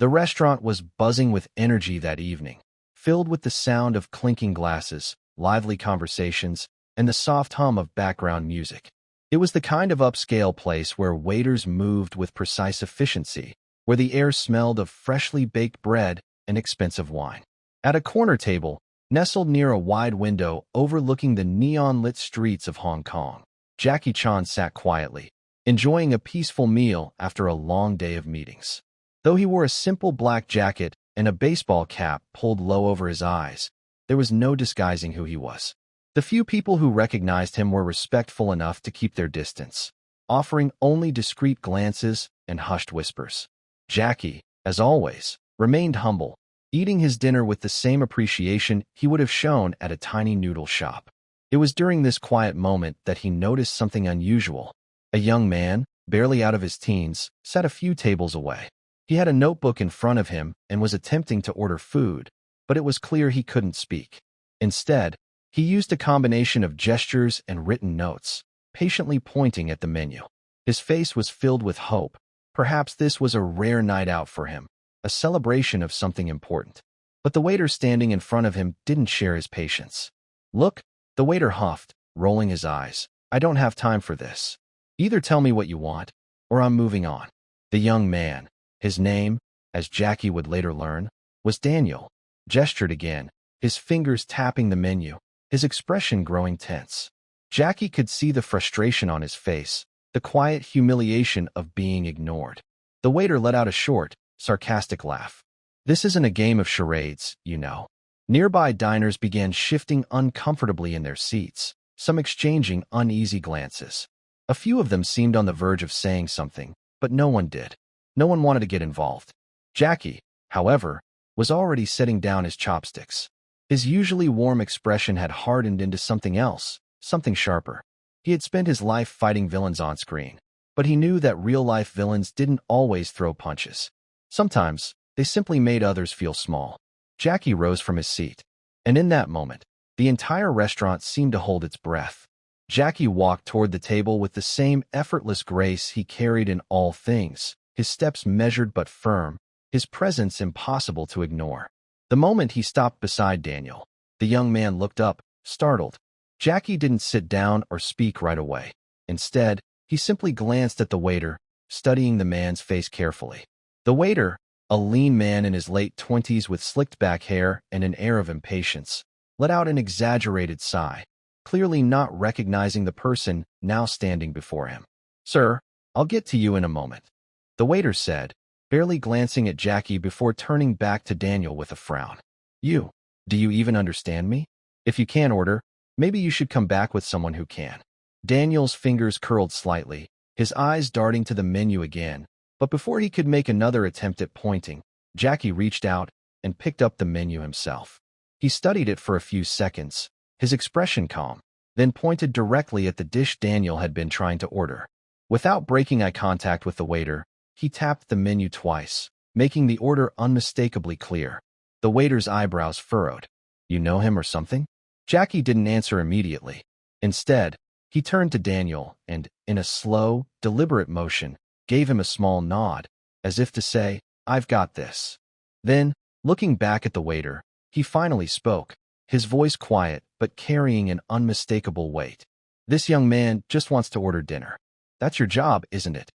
The restaurant was buzzing with energy that evening, filled with the sound of clinking glasses, lively conversations, and the soft hum of background music. It was the kind of upscale place where waiters moved with precise efficiency, where the air smelled of freshly baked bread and expensive wine. At a corner table, nestled near a wide window overlooking the neon-lit streets of Hong Kong, Jackie Chan sat quietly, enjoying a peaceful meal after a long day of meetings. Though he wore a simple black jacket and a baseball cap pulled low over his eyes, there was no disguising who he was. The few people who recognized him were respectful enough to keep their distance, offering only discreet glances and hushed whispers. Jackie, as always, remained humble, eating his dinner with the same appreciation he would have shown at a tiny noodle shop. It was during this quiet moment that he noticed something unusual. A young man, barely out of his teens, sat a few tables away. He had a notebook in front of him and was attempting to order food, but it was clear he couldn't speak. Instead, he used a combination of gestures and written notes, patiently pointing at the menu. His face was filled with hope. Perhaps this was a rare night out for him, a celebration of something important. But the waiter standing in front of him didn't share his patience. "Look," the waiter huffed, rolling his eyes. "I don't have time for this. Either tell me what you want, or I'm moving on." The young man, his name, as Jackie would later learn, was Daniel, gestured again, his fingers tapping the menu, his expression growing tense. Jackie could see the frustration on his face, the quiet humiliation of being ignored. The waiter let out a short, sarcastic laugh. "This isn't a game of charades, you know." Nearby diners began shifting uncomfortably in their seats, some exchanging uneasy glances. A few of them seemed on the verge of saying something, but no one did. No one wanted to get involved. Jackie, however, was already setting down his chopsticks. His usually warm expression had hardened into something else, something sharper. He had spent his life fighting villains on screen, but he knew that real-life villains didn't always throw punches. Sometimes, they simply made others feel small. Jackie rose from his seat, and in that moment, the entire restaurant seemed to hold its breath. Jackie walked toward the table with the same effortless grace he carried in all things, his steps measured but firm, his presence impossible to ignore. The moment he stopped beside Daniel, the young man looked up, startled. Jackie didn't sit down or speak right away. Instead, he simply glanced at the waiter, studying the man's face carefully. The waiter, a lean man in his late 20s with slicked-back hair and an air of impatience, let out an exaggerated sigh, clearly not recognizing the person now standing before him. "Sir, I'll get to you in a moment," the waiter said, barely glancing at Jackie before turning back to Daniel with a frown. Do you even understand me? If you can't order, maybe you should come back with someone who can." Daniel's fingers curled slightly, his eyes darting to the menu again, but before he could make another attempt at pointing, Jackie reached out and picked up the menu himself. He studied it for a few seconds, his expression calm, then pointed directly at the dish Daniel had been trying to order. Without breaking eye contact with the waiter, he tapped the menu twice, making the order unmistakably clear. The waiter's eyebrows furrowed. "You know him or something?" Jackie didn't answer immediately. Instead, he turned to Daniel and, in a slow, deliberate motion, gave him a small nod, as if to say, "I've got this." Then, looking back at the waiter, he finally spoke, his voice quiet but carrying an unmistakable weight. "This young man just wants to order dinner. That's your job, isn't it?"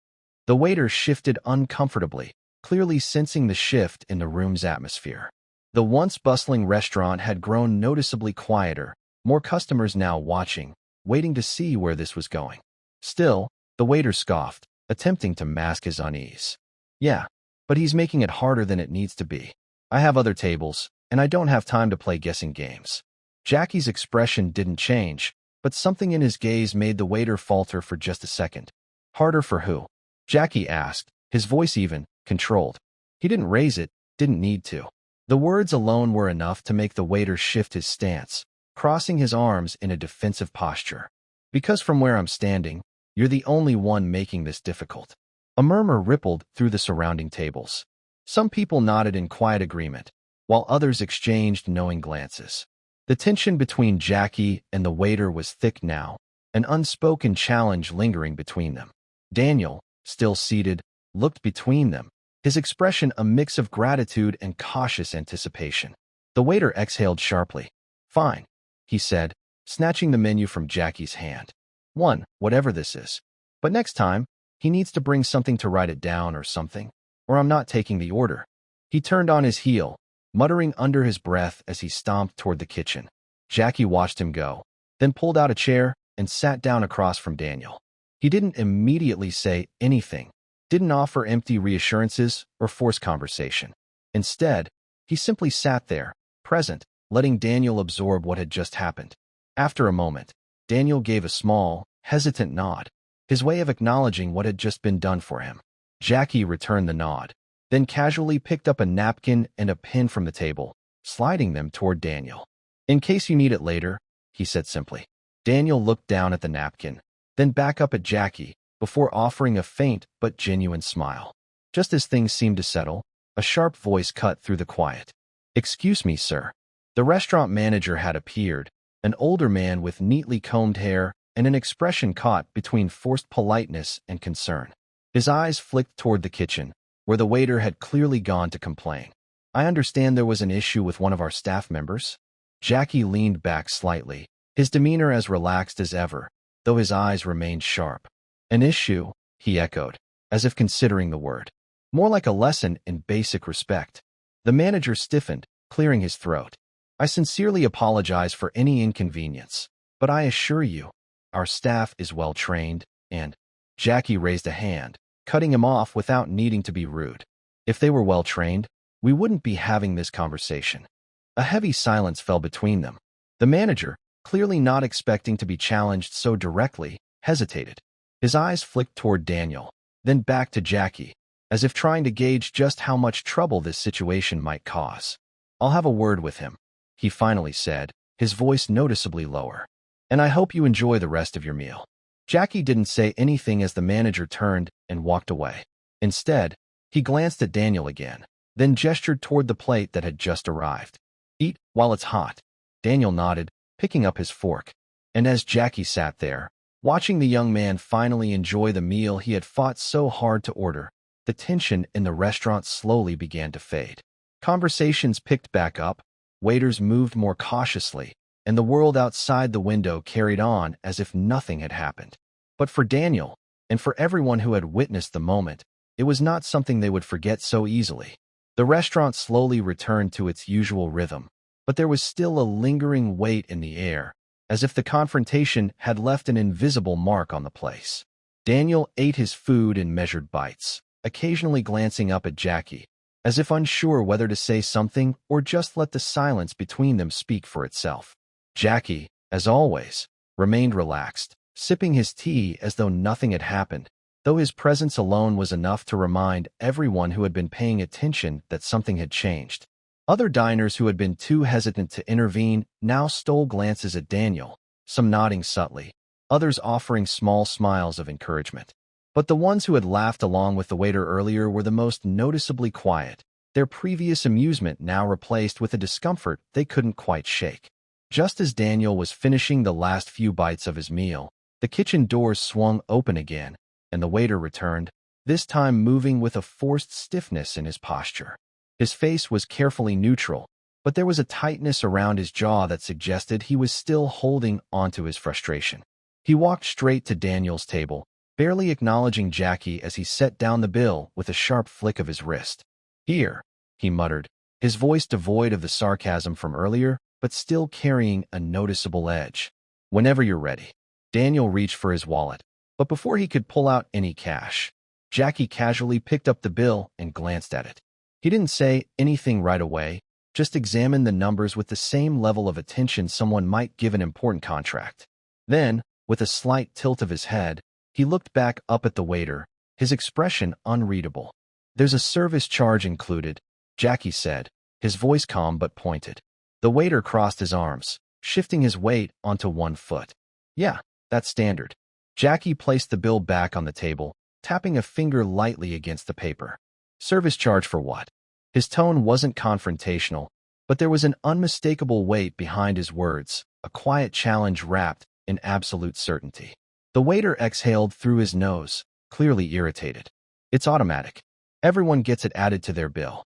The waiter shifted uncomfortably, clearly sensing the shift in the room's atmosphere. The once bustling restaurant had grown noticeably quieter, more customers now watching, waiting to see where this was going. Still, the waiter scoffed, attempting to mask his unease. "Yeah, but he's making it harder than it needs to be. I have other tables, and I don't have time to play guessing games." Jackie's expression didn't change, but something in his gaze made the waiter falter for just a second. "Harder for who?" Jackie asked, his voice even, controlled. He didn't raise it, didn't need to. The words alone were enough to make the waiter shift his stance, crossing his arms in a defensive posture. "Because from where I'm standing, you're the only one making this difficult." A murmur rippled through the surrounding tables. Some people nodded in quiet agreement, while others exchanged knowing glances. The tension between Jackie and the waiter was thick now, an unspoken challenge lingering between them. Daniel, still seated, looked between them, his expression a mix of gratitude and cautious anticipation. The waiter exhaled sharply. "Fine," he said, snatching the menu from Jackie's hand. "One, whatever this is. But next time, he needs to bring something to write it down or something, or I'm not taking the order." He turned on his heel, muttering under his breath as he stomped toward the kitchen. Jackie watched him go, then pulled out a chair and sat down across from Daniel. He didn't immediately say anything, didn't offer empty reassurances or force conversation. Instead, he simply sat there, present, letting Daniel absorb what had just happened. After a moment, Daniel gave a small, hesitant nod, his way of acknowledging what had just been done for him. Jackie returned the nod, then casually picked up a napkin and a pen from the table, sliding them toward Daniel. "In case you need it later," he said simply. Daniel looked down at the napkin, then back up at Jackie, before offering a faint but genuine smile. Just as things seemed to settle, a sharp voice cut through the quiet. "Excuse me, sir." The restaurant manager had appeared, an older man with neatly combed hair and an expression caught between forced politeness and concern. His eyes flicked toward the kitchen, where the waiter had clearly gone to complain. "I understand there was an issue with one of our staff members." Jackie leaned back slightly, his demeanor as relaxed as ever, though his eyes remained sharp. "An issue?" he echoed, as if considering the word. "More like a lesson in basic respect." The manager stiffened, clearing his throat. "I sincerely apologize for any inconvenience, but I assure you, our staff is well trained, and—" Jackie raised a hand, cutting him off without needing to be rude. "If they were well trained, we wouldn't be having this conversation." A heavy silence fell between them. The manager, clearly not expecting to be challenged so directly, hesitated. His eyes flicked toward Daniel, then back to Jackie, as if trying to gauge just how much trouble this situation might cause. "I'll have a word with him," he finally said, his voice noticeably lower. "And I hope you enjoy the rest of your meal." Jackie didn't say anything as the manager turned and walked away. Instead, he glanced at Daniel again, then gestured toward the plate that had just arrived. "Eat while it's hot." Daniel nodded, picking up his fork. And as Jackie sat there, watching the young man finally enjoy the meal he had fought so hard to order, the tension in the restaurant slowly began to fade. Conversations picked back up, waiters moved more cautiously, and the world outside the window carried on as if nothing had happened. But for Daniel, and for everyone who had witnessed the moment, it was not something they would forget so easily. The restaurant slowly returned to its usual rhythm, but there was still a lingering weight in the air, as if the confrontation had left an invisible mark on the place. Daniel ate his food in measured bites, occasionally glancing up at Jackie, as if unsure whether to say something or just let the silence between them speak for itself. Jackie, as always, remained relaxed, sipping his tea as though nothing had happened, though his presence alone was enough to remind everyone who had been paying attention that something had changed. Other diners who had been too hesitant to intervene now stole glances at Daniel, some nodding subtly, others offering small smiles of encouragement. But the ones who had laughed along with the waiter earlier were the most noticeably quiet, their previous amusement now replaced with a discomfort they couldn't quite shake. Just as Daniel was finishing the last few bites of his meal, the kitchen doors swung open again, and the waiter returned, this time moving with a forced stiffness in his posture. His face was carefully neutral, but there was a tightness around his jaw that suggested he was still holding onto his frustration. He walked straight to Daniel's table, barely acknowledging Jackie as he set down the bill with a sharp flick of his wrist. "Here," he muttered, his voice devoid of the sarcasm from earlier, but still carrying a noticeable edge. "Whenever you're ready." Daniel reached for his wallet, but before he could pull out any cash, Jackie casually picked up the bill and glanced at it. He didn't say anything right away, just examined the numbers with the same level of attention someone might give an important contract. Then, with a slight tilt of his head, he looked back up at the waiter, his expression unreadable. "There's a service charge included," Jackie said, his voice calm but pointed. The waiter crossed his arms, shifting his weight onto one foot. "Yeah, that's standard." Jackie placed the bill back on the table, tapping a finger lightly against the paper. "Service charge for what?" His tone wasn't confrontational, but there was an unmistakable weight behind his words, a quiet challenge wrapped in absolute certainty. The waiter exhaled through his nose, clearly irritated. "It's automatic. Everyone gets it added to their bill.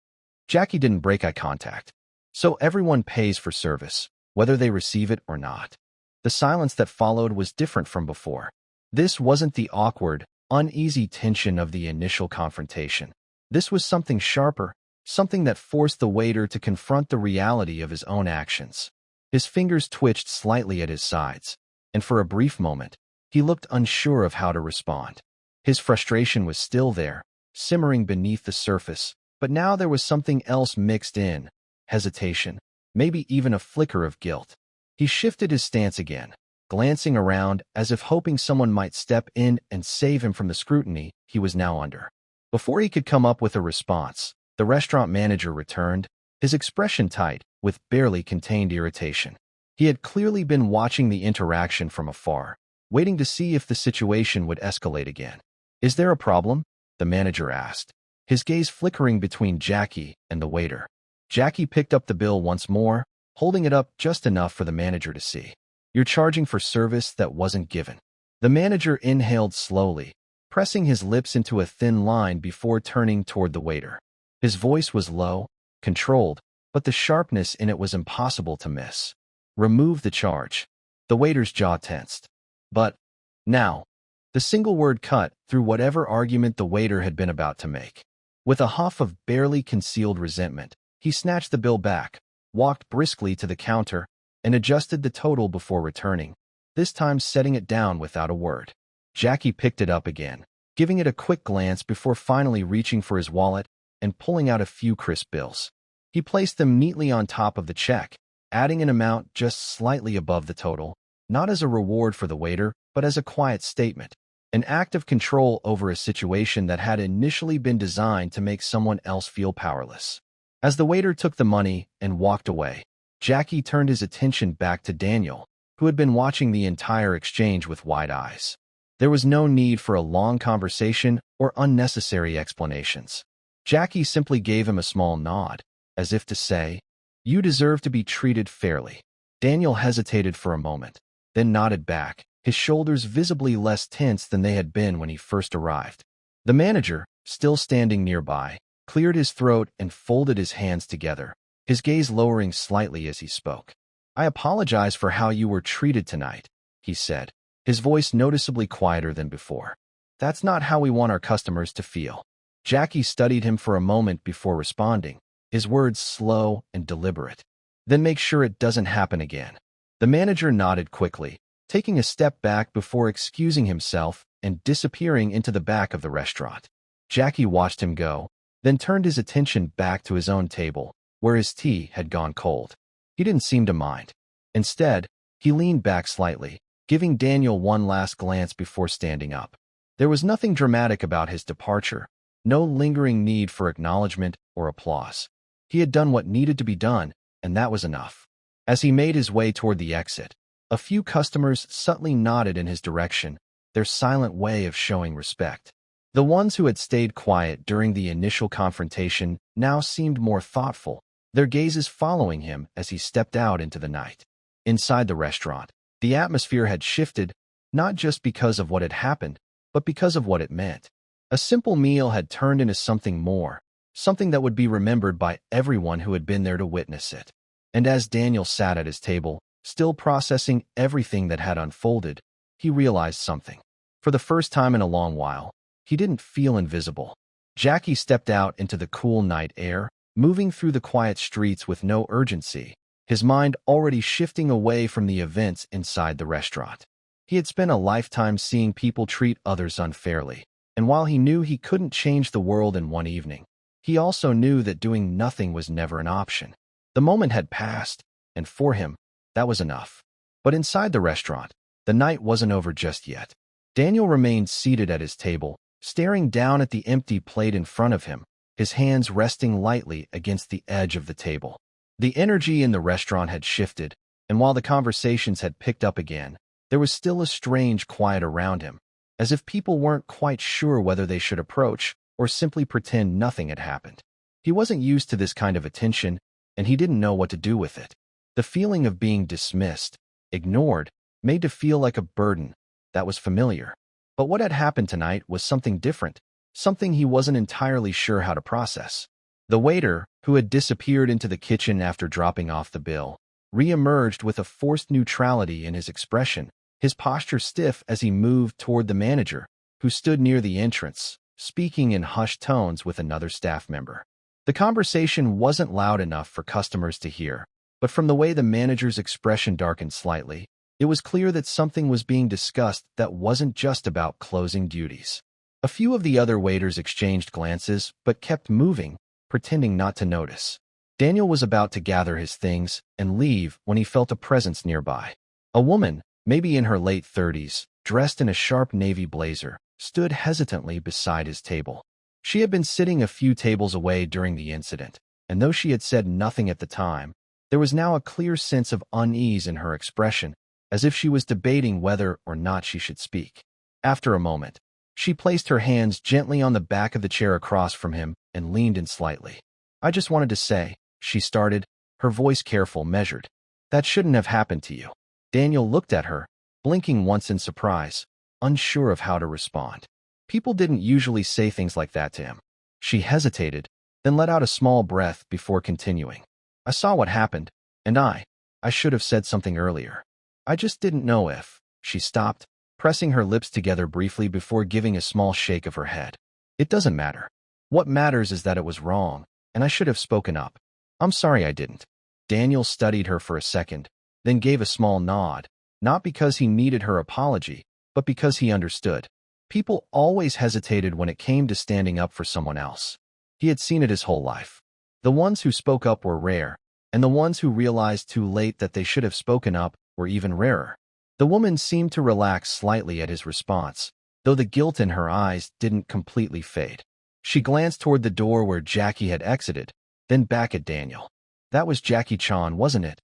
Jackie didn't break eye contact. So everyone pays for service, whether they receive it or not. The silence that followed was different from before. This wasn't the awkward, uneasy tension of the initial confrontation. This was something sharper, something that forced the waiter to confront the reality of his own actions. His fingers twitched slightly at his sides, and for a brief moment, he looked unsure of how to respond. His frustration was still there, simmering beneath the surface, but now there was something else mixed in: hesitation, maybe even a flicker of guilt. He shifted his stance again, glancing around as if hoping someone might step in and save him from the scrutiny he was now under. Before he could come up with a response, the restaurant manager returned, his expression tight, with barely contained irritation. He had clearly been watching the interaction from afar, waiting to see if the situation would escalate again. "Is there a problem?" the manager asked, his gaze flickering between Jackie and the waiter. Jackie picked up the bill once more, holding it up just enough for the manager to see. "You're charging for service that wasn't given." The manager inhaled slowly, pressing his lips into a thin line before turning toward the waiter. His voice was low, controlled, but the sharpness in it was impossible to miss. "Remove the charge." The waiter's jaw tensed. "But now," the single word cut through whatever argument the waiter had been about to make. With a huff of barely concealed resentment, he snatched the bill back, walked briskly to the counter, and adjusted the total before returning, this time setting it down without a word. Jackie picked it up again, giving it a quick glance before finally reaching for his wallet and pulling out a few crisp bills. He placed them neatly on top of the check, adding an amount just slightly above the total, not as a reward for the waiter, but as a quiet statement, an act of control over a situation that had initially been designed to make someone else feel powerless. As the waiter took the money and walked away, Jackie turned his attention back to Daniel, who had been watching the entire exchange with wide eyes. There was no need for a long conversation or unnecessary explanations. Jackie simply gave him a small nod, as if to say, "You deserve to be treated fairly." Daniel hesitated for a moment, then nodded back, his shoulders visibly less tense than they had been when he first arrived. The manager, still standing nearby, cleared his throat and folded his hands together, his gaze lowering slightly as he spoke. "I apologize for how you were treated tonight," he said, his voice noticeably quieter than before. "That's not how we want our customers to feel." Jackie studied him for a moment before responding, his words slow and deliberate. "Then make sure it doesn't happen again." The manager nodded quickly, taking a step back before excusing himself and disappearing into the back of the restaurant. Jackie watched him go, then turned his attention back to his own table, where his tea had gone cold. He didn't seem to mind. Instead, he leaned back slightly, giving Daniel one last glance before standing up. There was nothing dramatic about his departure, no lingering need for acknowledgement or applause. He had done what needed to be done, and that was enough. As he made his way toward the exit, a few customers subtly nodded in his direction, their silent way of showing respect. The ones who had stayed quiet during the initial confrontation now seemed more thoughtful, their gazes following him as he stepped out into the night. Inside the restaurant, the atmosphere had shifted, not just because of what had happened, but because of what it meant. A simple meal had turned into something more, something that would be remembered by everyone who had been there to witness it. And as Daniel sat at his table, still processing everything that had unfolded, he realized something. For the first time in a long while, he didn't feel invisible. Jackie stepped out into the cool night air, moving through the quiet streets with no urgency, his mind already shifting away from the events inside the restaurant. He had spent a lifetime seeing people treat others unfairly, and while he knew he couldn't change the world in one evening, he also knew that doing nothing was never an option. The moment had passed, and for him, that was enough. But inside the restaurant, the night wasn't over just yet. Daniel remained seated at his table, staring down at the empty plate in front of him, his hands resting lightly against the edge of the table. The energy in the restaurant had shifted, and while the conversations had picked up again, there was still a strange quiet around him, as if people weren't quite sure whether they should approach or simply pretend nothing had happened. He wasn't used to this kind of attention, and he didn't know what to do with it. The feeling of being dismissed, ignored, made to feel like a burden that was familiar. But what had happened tonight was something different, something he wasn't entirely sure how to process. The waiter, who had disappeared into the kitchen after dropping off the bill, re-emerged with a forced neutrality in his expression, his posture stiff as he moved toward the manager, who stood near the entrance, speaking in hushed tones with another staff member. The conversation wasn't loud enough for customers to hear, but from the way the manager's expression darkened slightly, it was clear that something was being discussed that wasn't just about closing duties. A few of the other waiters exchanged glances but kept moving, pretending not to notice. Daniel was about to gather his things and leave when he felt a presence nearby. A woman, maybe in her late 30s, dressed in a sharp navy blazer, stood hesitantly beside his table. She had been sitting a few tables away during the incident, and though she had said nothing at the time, there was now a clear sense of unease in her expression, as if she was debating whether or not she should speak. After a moment, she placed her hands gently on the back of the chair across from him and leaned in slightly. "I just wanted to say," she started, her voice careful, measured, "that shouldn't have happened to you." Daniel looked at her, blinking once in surprise, unsure of how to respond. People didn't usually say things like that to him. She hesitated, then let out a small breath before continuing. "I saw what happened, and I should have said something earlier. I just didn't know if." She stopped, pressing her lips together briefly before giving a small shake of her head. "It doesn't matter. What matters is that it was wrong, and I should have spoken up. I'm sorry I didn't." Daniel studied her for a second, then gave a small nod, not because he needed her apology, but because he understood. People always hesitated when it came to standing up for someone else. He had seen it his whole life. The ones who spoke up were rare, and the ones who realized too late that they should have spoken up were even rarer. The woman seemed to relax slightly at his response, though the guilt in her eyes didn't completely fade. She glanced toward the door where Jackie had exited, then back at Daniel. "That was Jackie Chan, wasn't it?"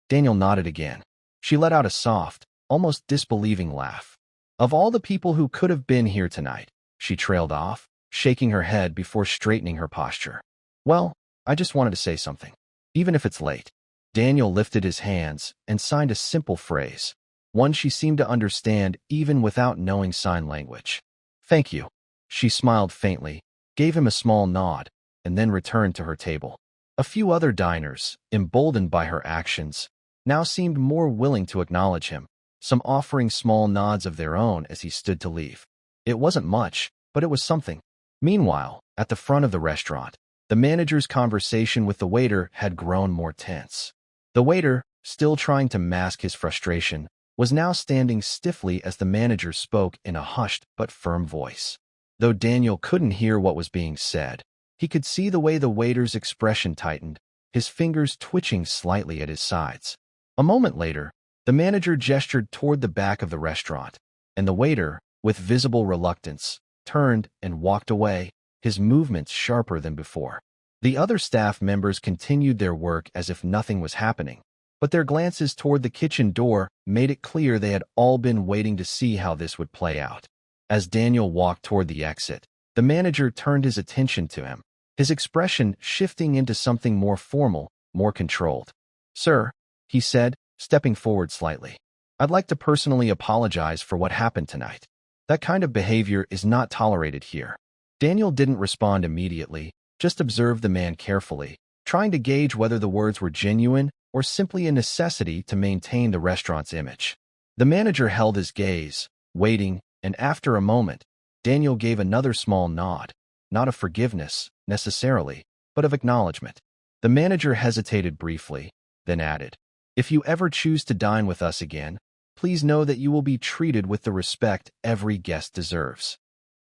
Daniel nodded again. She let out a soft, almost disbelieving laugh. "Of all the people who could have been here tonight," she trailed off, shaking her head before straightening her posture. "Well, I just wanted to say something, even if it's late." Daniel lifted his hands and signed a simple phrase, one she seemed to understand even without knowing sign language. "Thank you." She smiled faintly, gave him a small nod, and then returned to her table. A few other diners, emboldened by her actions, now seemed more willing to acknowledge him, some offering small nods of their own as he stood to leave. It wasn't much, but it was something. Meanwhile, at the front of the restaurant, the manager's conversation with the waiter had grown more tense. The waiter, still trying to mask his frustration, was now standing stiffly as the manager spoke in a hushed but firm voice. Though Daniel couldn't hear what was being said, he could see the way the waiter's expression tightened, his fingers twitching slightly at his sides. A moment later, the manager gestured toward the back of the restaurant, and the waiter, with visible reluctance, turned and walked away, his movements sharper than before. The other staff members continued their work as if nothing was happening, but their glances toward the kitchen door made it clear they had all been waiting to see how this would play out. As Daniel walked toward the exit, the manager turned his attention to him, his expression shifting into something more formal, more controlled. "Sir," he said, stepping forward slightly, "I'd like to personally apologize for what happened tonight. That kind of behavior is not tolerated here." Daniel didn't respond immediately, just observed the man carefully, trying to gauge whether the words were genuine or simply a necessity to maintain the restaurant's image. The manager held his gaze, waiting, and after a moment, Daniel gave another small nod, not of forgiveness, necessarily, but of acknowledgement. The manager hesitated briefly, then added, "If you ever choose to dine with us again, please know that you will be treated with the respect every guest deserves."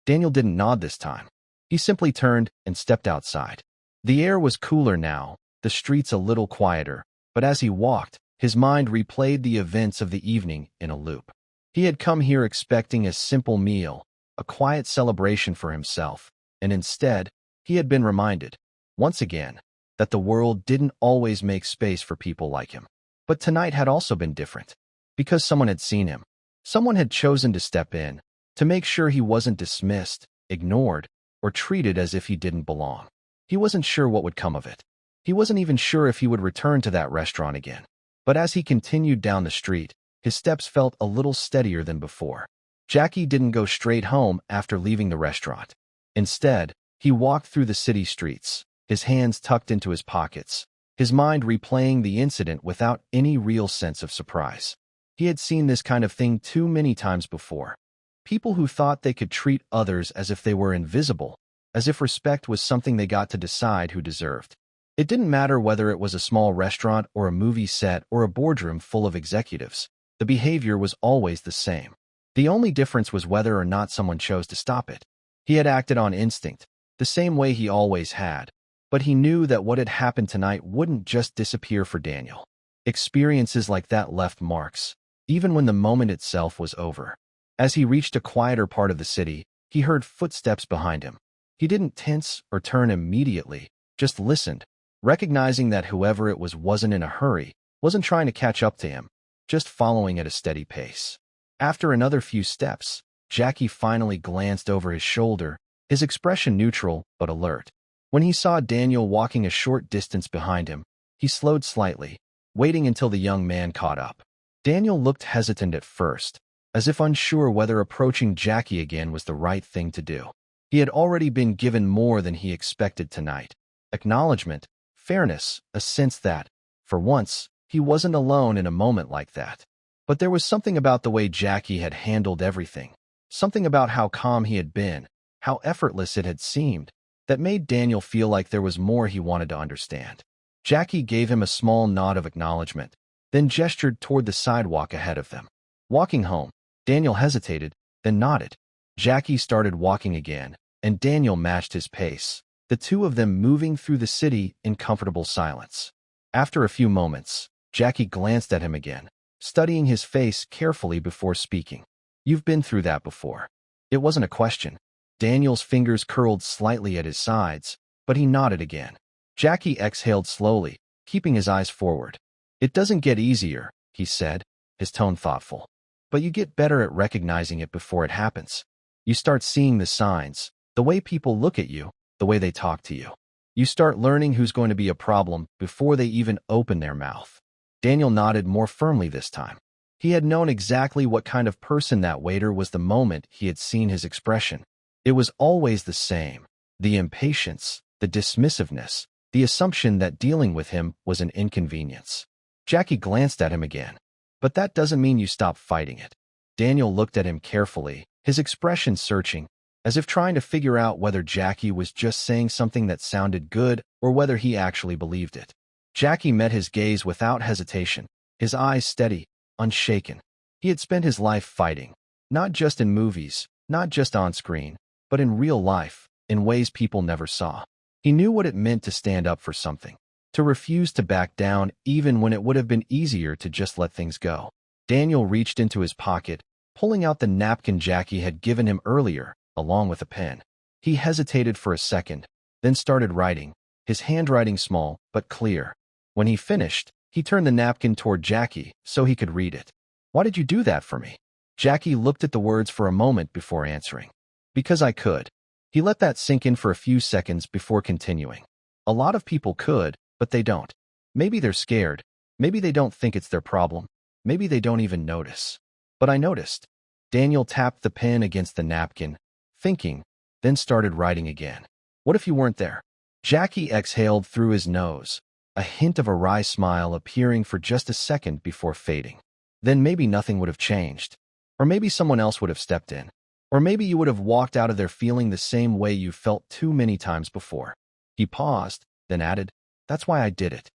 Daniel didn't nod this time. He simply turned and stepped outside. The air was cooler now, the streets a little quieter, but as he walked, his mind replayed the events of the evening in a loop. He had come here expecting a simple meal, a quiet celebration for himself, and instead, he had been reminded, once again, that the world didn't always make space for people like him. But tonight had also been different, because someone had seen him. Someone had chosen to step in, to make sure he wasn't dismissed, ignored, or treated as if he didn't belong. He wasn't sure what would come of it. He wasn't even sure if he would return to that restaurant again. But as he continued down the street, his steps felt a little steadier than before. Jackie didn't go straight home after leaving the restaurant. Instead, he walked through the city streets, his hands tucked into his pockets, his mind replaying the incident without any real sense of surprise. He had seen this kind of thing too many times before. People who thought they could treat others as if they were invisible, as if respect was something they got to decide who deserved. It didn't matter whether it was a small restaurant or a movie set or a boardroom full of executives. The behavior was always the same. The only difference was whether or not someone chose to stop it. He had acted on instinct, the same way he always had, but he knew that what had happened tonight wouldn't just disappear for Daniel. Experiences like that left marks, even when the moment itself was over. As he reached a quieter part of the city, he heard footsteps behind him. He didn't tense or turn immediately, just listened, recognizing that whoever it was wasn't in a hurry, wasn't trying to catch up to him, just following at a steady pace. After another few steps, Jackie finally glanced over his shoulder, his expression neutral but alert. When he saw Daniel walking a short distance behind him, he slowed slightly, waiting until the young man caught up. Daniel looked hesitant at first, as if unsure whether approaching Jackie again was the right thing to do. He had already been given more than he expected tonight. Acknowledgement, fairness, a sense that, for once, he wasn't alone in a moment like that. But there was something about the way Jackie had handled everything, something about how calm he had been, how effortless it had seemed, that made Daniel feel like there was more he wanted to understand. Jackie gave him a small nod of acknowledgement, then gestured toward the sidewalk ahead of them. Walking home, Daniel hesitated, then nodded. Jackie started walking again, and Daniel matched his pace, the two of them moving through the city in comfortable silence. After a few moments, Jackie glanced at him again, studying his face carefully before speaking. "You've been through that before." It wasn't a question. Daniel's fingers curled slightly at his sides, but he nodded again. Jackie exhaled slowly, keeping his eyes forward. "It doesn't get easier," he said, his tone thoughtful. "But you get better at recognizing it before it happens. You start seeing the signs, the way people look at you, the way they talk to you. You start learning who's going to be a problem before they even open their mouth." Daniel nodded more firmly this time. He had known exactly what kind of person that waiter was the moment he had seen his expression. It was always the same: the impatience, the dismissiveness, the assumption that dealing with him was an inconvenience. Jackie glanced at him again. "But that doesn't mean you stop fighting it." Daniel looked at him carefully, his expression searching, as if trying to figure out whether Jackie was just saying something that sounded good or whether he actually believed it. Jackie met his gaze without hesitation, his eyes steady, unshaken. He had spent his life fighting, not just in movies, not just on screen, but in real life, in ways people never saw. He knew what it meant to stand up for something, to refuse to back down even when it would have been easier to just let things go. Daniel reached into his pocket, pulling out the napkin Jackie had given him earlier, along with a pen. He hesitated for a second, then started writing, his handwriting small but clear. When he finished, he turned the napkin toward Jackie so he could read it. "Why did you do that for me?" Jackie looked at the words for a moment before answering. "Because I could." He let that sink in for a few seconds before continuing. "A lot of people could, but they don't. Maybe they're scared. Maybe they don't think it's their problem. Maybe they don't even notice. But I noticed." Daniel tapped the pen against the napkin, thinking, then started writing again. "What if you weren't there?" Jackie exhaled through his nose, a hint of a wry smile appearing for just a second before fading. "Then maybe nothing would have changed. Or maybe someone else would have stepped in. Or maybe you would have walked out of there feeling the same way you felt too many times before." He paused, then added, "That's why I did it."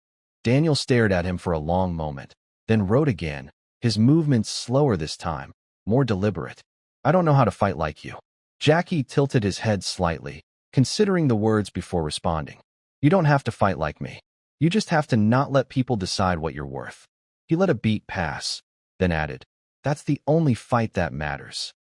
Daniel stared at him for a long moment, then wrote again, his movements slower this time, more deliberate. "I don't know how to fight like you." Jackie tilted his head slightly, considering the words before responding. "You don't have to fight like me. You just have to not let people decide what you're worth." He let a beat pass, then added, "That's the only fight that matters."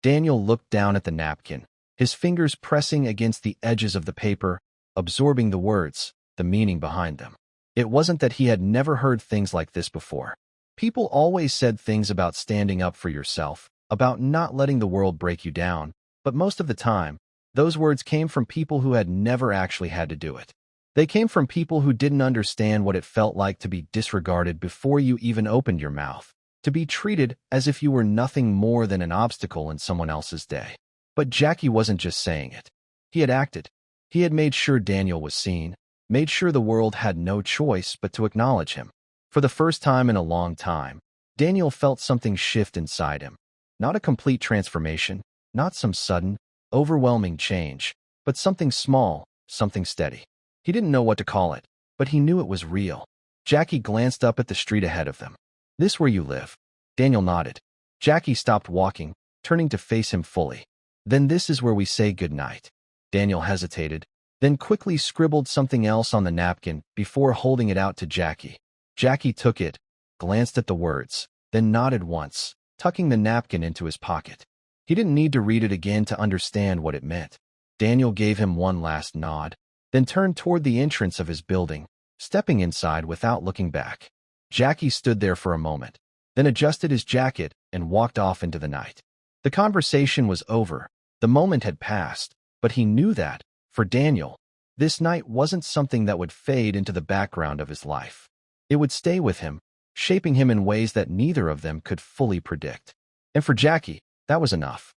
Daniel looked down at the napkin, his fingers pressing against the edges of the paper, absorbing the words, the meaning behind them. It wasn't that he had never heard things like this before. People always said things about standing up for yourself, about not letting the world break you down, but most of the time, those words came from people who had never actually had to do it. They came from people who didn't understand what it felt like to be disregarded before you even opened your mouth, to be treated as if you were nothing more than an obstacle in someone else's day. But Jackie wasn't just saying it. He had acted. He had made sure Daniel was seen, made sure the world had no choice but to acknowledge him. For the first time in a long time, Daniel felt something shift inside him. Not a complete transformation, not some sudden, overwhelming change, but something small, something steady. He didn't know what to call it, but he knew it was real. Jackie glanced up at the street ahead of them. "This where you live?" Daniel nodded. Jackie stopped walking, turning to face him fully. "Then this is where we say goodnight." Daniel hesitated, then quickly scribbled something else on the napkin before holding it out to Jackie. Jackie took it, glanced at the words, then nodded once, tucking the napkin into his pocket. He didn't need to read it again to understand what it meant. Daniel gave him one last nod, then turned toward the entrance of his building, stepping inside without looking back. Jackie stood there for a moment, then adjusted his jacket and walked off into the night. The conversation was over. The moment had passed, but he knew that, for Daniel, this night wasn't something that would fade into the background of his life. It would stay with him, shaping him in ways that neither of them could fully predict. And for Jackie, that was enough.